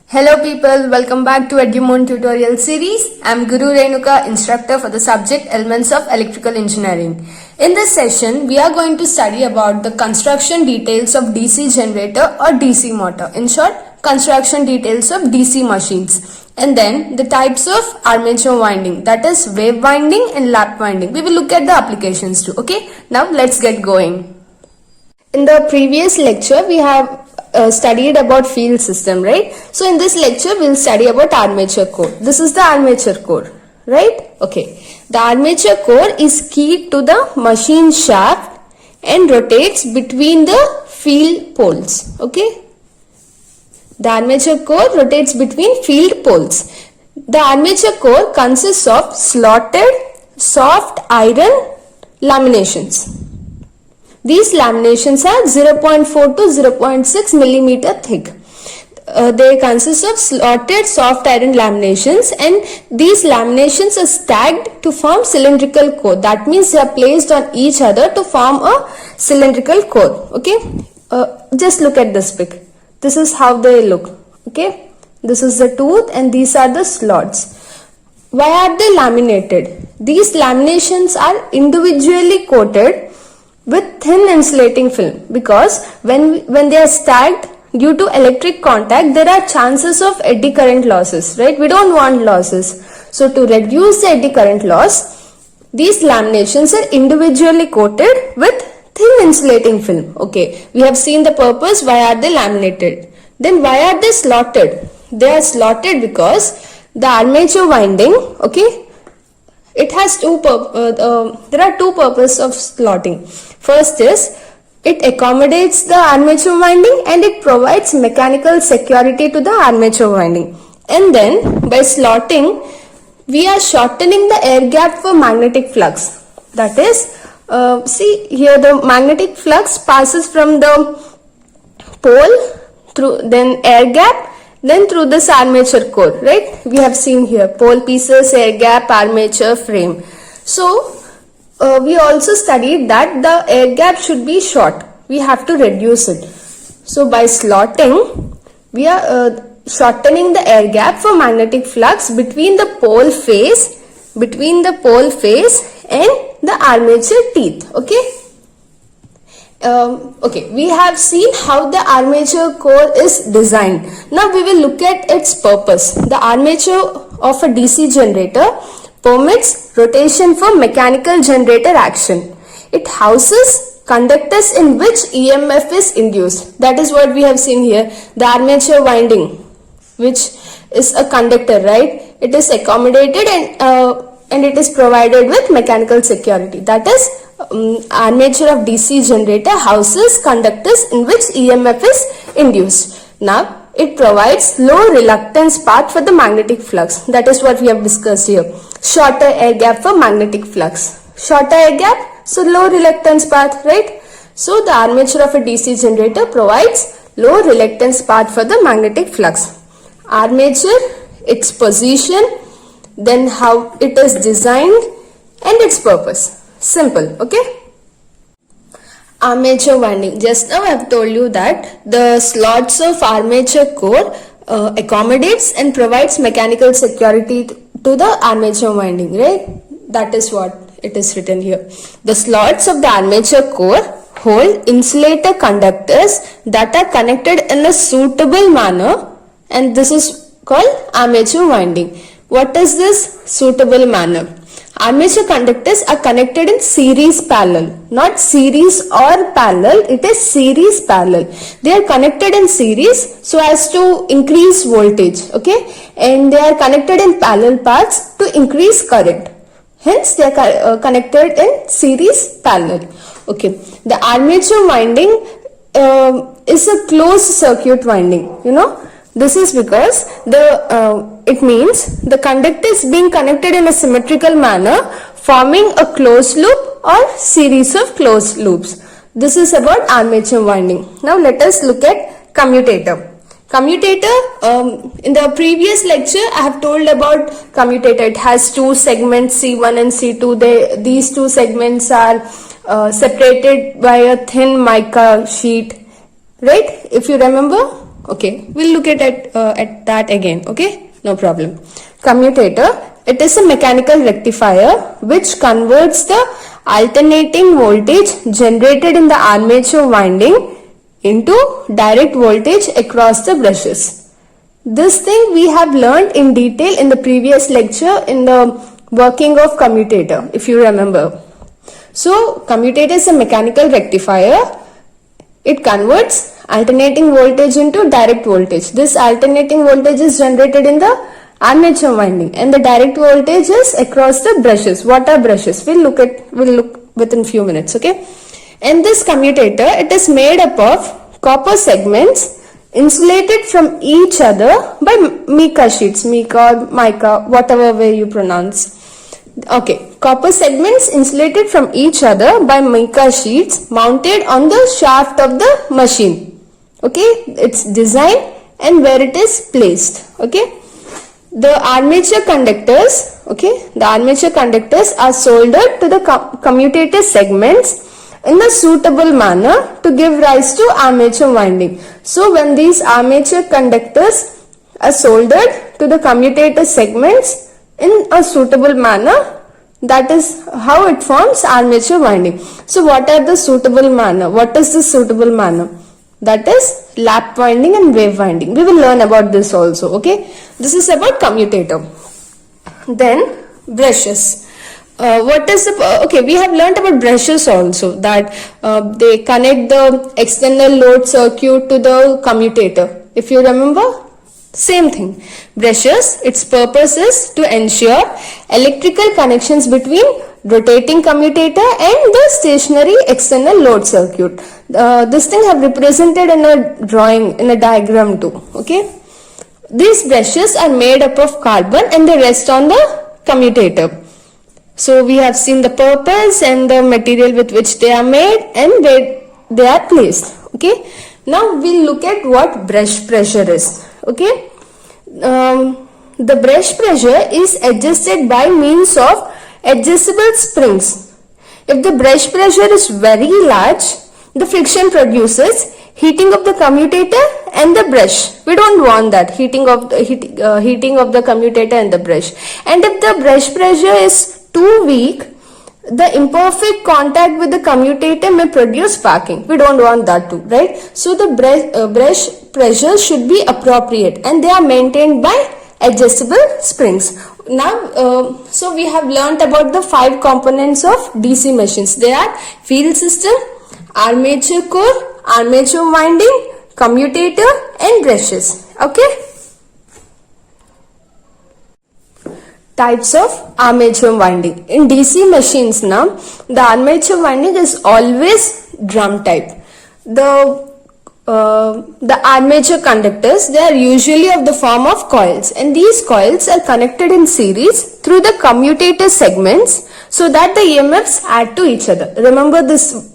Hello people, welcome back to Edumon tutorial series. I am Guru Renuka, instructor for the subject Elements of Electrical Engineering. In this session, we are going to study about the construction details of DC generator or DC motor. In short, construction details of DC machines. And then the types of armature winding, that is wave winding and lap winding. We will look at the applications too. Okay, now let's get going. In the previous lecture, we have studied about field system, right? So in this lecture, we'll study about armature core. This is the armature core, right? Okay. The armature core is keyed to the machine shaft and rotates between the field poles. Okay. The armature core rotates between field poles. The armature core consists of slotted soft iron laminations. These laminations are 0.4 to 0.6 millimeter thick. They consist of slotted soft iron laminations, and these laminations are stacked to form cylindrical core. That means they are placed on each other to form a cylindrical core. Okay. Just look at this pic. This is how they look. Okay. This is the tooth and these are the slots. Why are they laminated? These laminations are individually coated with thin insulating film, because when they are stacked due to electric contact, there are chances of eddy current losses, right? We don't want losses. So to reduce the eddy current loss, these laminations are individually coated with thin insulating film. Okay, we have seen the purpose. Why are they laminated? Then why are they slotted? They are slotted because the armature winding, okay, it has there are two purposes of slotting. First is it accommodates the armature winding and it provides mechanical security to the armature winding. And then by slotting, we are shortening the air gap for magnetic flux. That is, see here the magnetic flux passes from the pole through then air gap, then through this armature core, right? We have seen here pole pieces, air gap, armature, frame. So we also studied that the air gap should be short. We have to reduce it. So by slotting, we are shortening the air gap for magnetic flux between the pole face, and the armature teeth. Okay. Okay, we have seen how the armature core is designed. Now we will look at its purpose. The armature of a DC generator permits rotation for mechanical generator action. It houses conductors in which EMF is induced. That is what we have seen here. The armature winding, which is a conductor, right? It is accommodated and it is provided with mechanical security. That is, armature of DC generator houses conductors in which EMF is induced. Now, it provides low reluctance path for the magnetic flux. That is what we have discussed here. Shorter air gap for magnetic flux. Shorter air gap, so low reluctance path, right? So, the armature of a DC generator provides low reluctance path for the magnetic flux. Armature, its position, then how it is designed and its purpose. Simple, okay? Armature winding. Just now I have told you that the slots of armature core accommodates and provides mechanical security to the armature winding, right? That is what it is written here. The slots of the armature core hold insulator conductors that are connected in a suitable manner, and this is called armature winding. What is this suitable manner? Armature conductors are connected in series parallel, not series or parallel, it is series parallel. They are connected in series so as to increase voltage, okay, and they are connected in parallel paths to increase current. Hence, they are connected in series parallel. Okay, the armature winding is a closed circuit winding, you know. This is because it means the conductor is being connected in a symmetrical manner, forming a closed loop or series of closed loops. This is about armature winding. Now let us look at commutator. Commutator, in the previous lecture I have told about commutator. It has two segments, C1 and C2. These two segments are separated by a thin mica sheet, right? If you remember, Okay, we'll look at that again. Okay, no problem. Commutator, it is a mechanical rectifier which converts the alternating voltage generated in the armature winding into direct voltage across the brushes. This thing we have learned in detail in the previous lecture in the working of commutator, if you remember. So, commutator is a mechanical rectifier. It converts alternating voltage into direct voltage. This alternating voltage is generated in the armature winding and the direct voltage is across the brushes. What are brushes? We'll look within few minutes, okay? And this commutator, it is made up of copper segments insulated from each other by mica sheets, mica or mica, whatever way you pronounce. Okay, copper segments insulated from each other by mica sheets mounted on the shaft of the machine. Okay, its design and where it is placed. Okay, the armature conductors. Okay, the armature conductors are soldered to the commutator segments in a suitable manner to give rise to armature winding. So, when these armature conductors are soldered to the commutator segments in a suitable manner, that is how it forms armature winding. So, what are the suitable manner? What is the suitable manner? That is lap winding and wave winding. We will learn about this also. Okay, this is about commutator. Then brushes. What is the okay? We have learned about brushes also, that they connect the external load circuit to the commutator. If you remember, same thing. Brushes, its purpose is to ensure electrical connections between rotating commutator and the stationary external load circuit. This thing have represented in a drawing, in a diagram too. Okay, these brushes are made up of carbon and they rest on the commutator. So we have seen the purpose and the material with which they are made and where they are placed. Okay, now we'll look at what brush pressure is. Okay, the brush pressure is adjusted by means of adjustable springs. If the brush pressure is very large, the friction produces heating of the commutator and the brush. We don't want that, heating of the commutator and the brush. And if the brush pressure is too weak, the imperfect contact with the commutator may produce sparking. We don't want that too, right? So the brush pressure should be appropriate and they are maintained by adjustable springs. Now, so we have learnt about the 5 components of DC machines. They are field system, armature core, armature winding, commutator and brushes. Okay. Types of armature winding. In DC machines now, the armature winding is always drum type. The armature conductors, they are usually of the form of coils, and these coils are connected in series through the commutator segments so that the EMFs add to each other. Remember this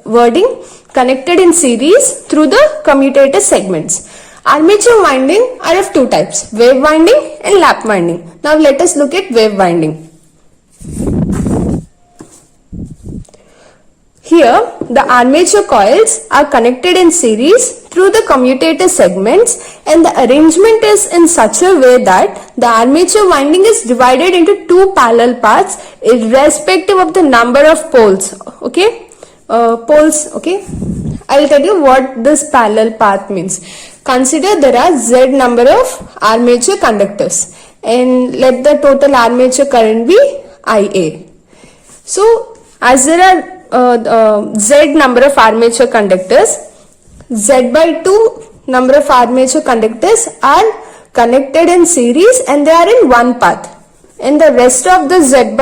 wording, connected in series through the commutator segments. Armature winding are of 2 types, wave winding and lap winding. Now let us look at wave winding. Here, the armature coils are connected in series through the commutator segments and the arrangement is in such a way that the armature winding is divided into 2 parallel paths irrespective of the number of poles. Okay, poles. Okay, I will tell you what this parallel path means. Consider there are Z number of armature conductors and let the total armature current be IA. So, as there are Z number of armature conductors, Z by 2 number of armature conductors are connected in series and they are in one path, and the rest of the Z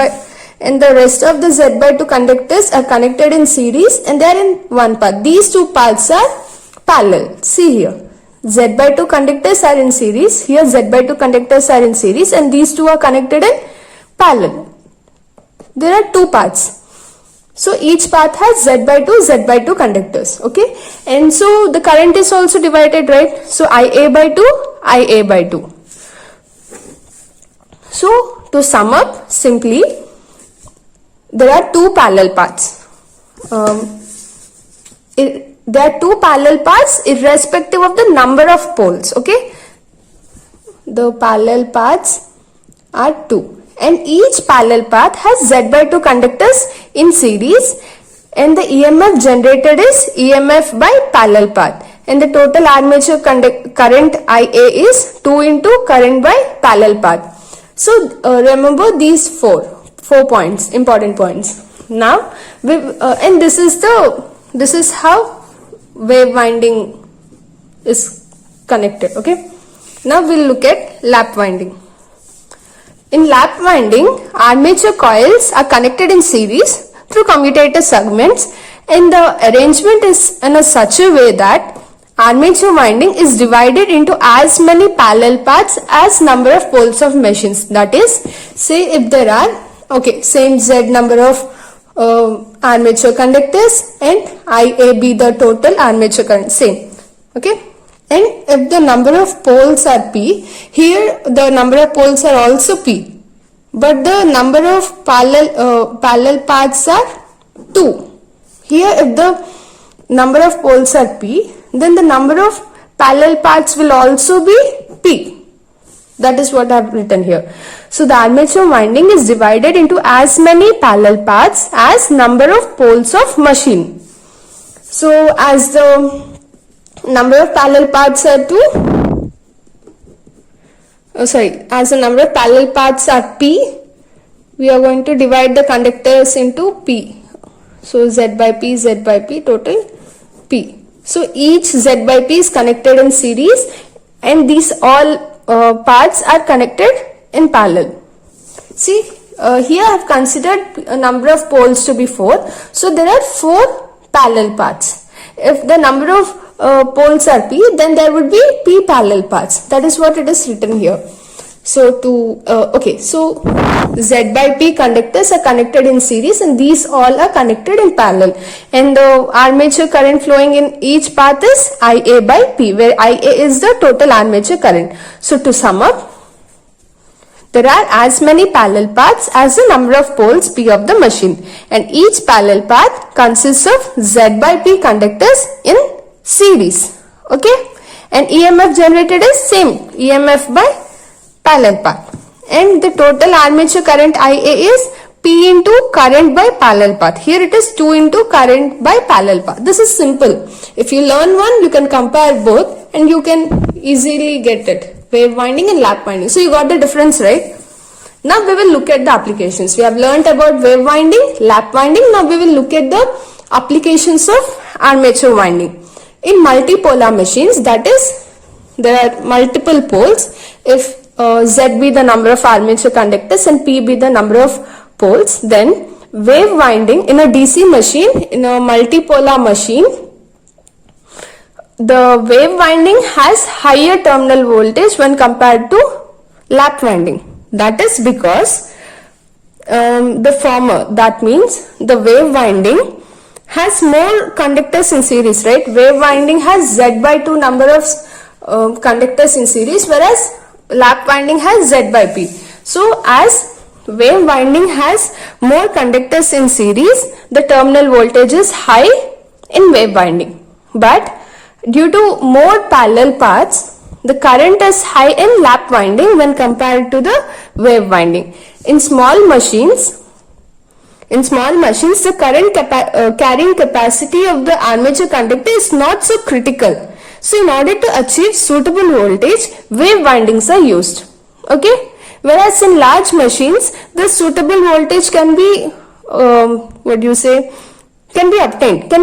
by 2 conductors are connected in series and they are in one path. These 2 paths are parallel. See here, Z by 2 conductors are in series, here Z by 2 conductors are in series and these 2 are connected in parallel. There are 2 paths. So each path has Z by 2 conductors. Okay, and so the current is also divided, right? So IA by 2. So to sum up simply, there are 2 parallel paths. there are two parallel paths irrespective of the number of poles. Okay, the parallel paths are 2, and each parallel path has Z by 2 conductors in series, and the EMF generated is EMF by parallel path, and the total armature current IA is 2 into current by parallel path. So remember these four points, important points. Now and this is how wave winding is connected. Okay, now we'll look at lap winding. In lap winding, armature coils are connected in series through commutator segments, and the arrangement is in such a way that armature winding is divided into as many parallel paths as number of poles of machines. That is, say if there are same Z number of armature conductors and IA be the total armature current, same. Okay, and if the number of poles are P, here the number of poles are also P, but the number of parallel paths are 2. Here if the number of poles are P, then the number of parallel paths will also be P. That is what I have written here. So the armature winding is divided into as many parallel paths as number of poles of machine. So as the number of parallel paths are as the number of parallel paths are P, we are going to divide the conductors into P. So Z by P, total P. So each Z by P is connected in series, and these all paths are connected in parallel. See, here I have considered a number of poles to be 4. So there are 4 parallel paths. If the number of poles are P, then there would be P parallel paths. That is what it is written here. So so Z by P conductors are connected in series, and these all are connected in parallel, and the armature current flowing in each path is IA by P, where IA is the total armature current. So to sum up, there are as many parallel paths as the number of poles P of the machine, and each parallel path consists of Z by P conductors in series. Okay, and EMF generated is same, EMF by parallel path, and the total armature current IA is P into current by parallel path. Here it is 2 into current by parallel path. This is simple. If you learn one, you can compare both and you can easily get it. Wave winding and lap winding. So you got the difference, right? Now we will look at the applications. We have learnt about wave winding, lap winding. Now we will look at the applications of armature winding. In multipolar machines, that is, there are multiple poles. If Z be the number of armature conductors and P be the number of poles, then wave winding in a DC machine, in a multipolar machine, the wave winding has higher terminal voltage when compared to lap winding. That is because the former, that means the wave winding has more conductors in series, right? Wave winding has Z by 2 number of conductors in series, whereas lap winding has Z by P. So as wave winding has more conductors in series, the terminal voltage is high in wave winding. But due to more parallel paths, the current is high in lap winding when compared to the wave winding. In small machines, the current carrying capacity of the armature conductor is not so critical. So in order to achieve suitable voltage, wave windings are used. Okay, whereas in large machines, the suitable voltage can be can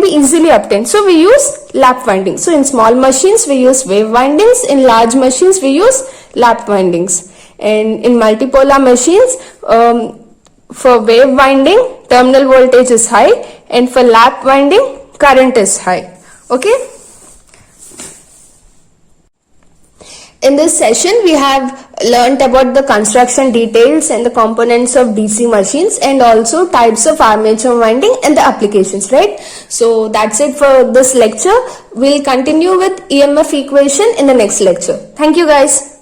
be easily obtained. So we use lap winding. So in small machines we use wave windings, in large machines we use lap windings. And in multipolar machines, for wave winding, terminal voltage is high, and for lap winding, current is high. Okay. In this session, we have learnt about the construction details and the components of DC machines, and also types of armature winding and the applications, right? So that's it for this lecture. We'll continue with EMF equation in the next lecture. Thank you guys.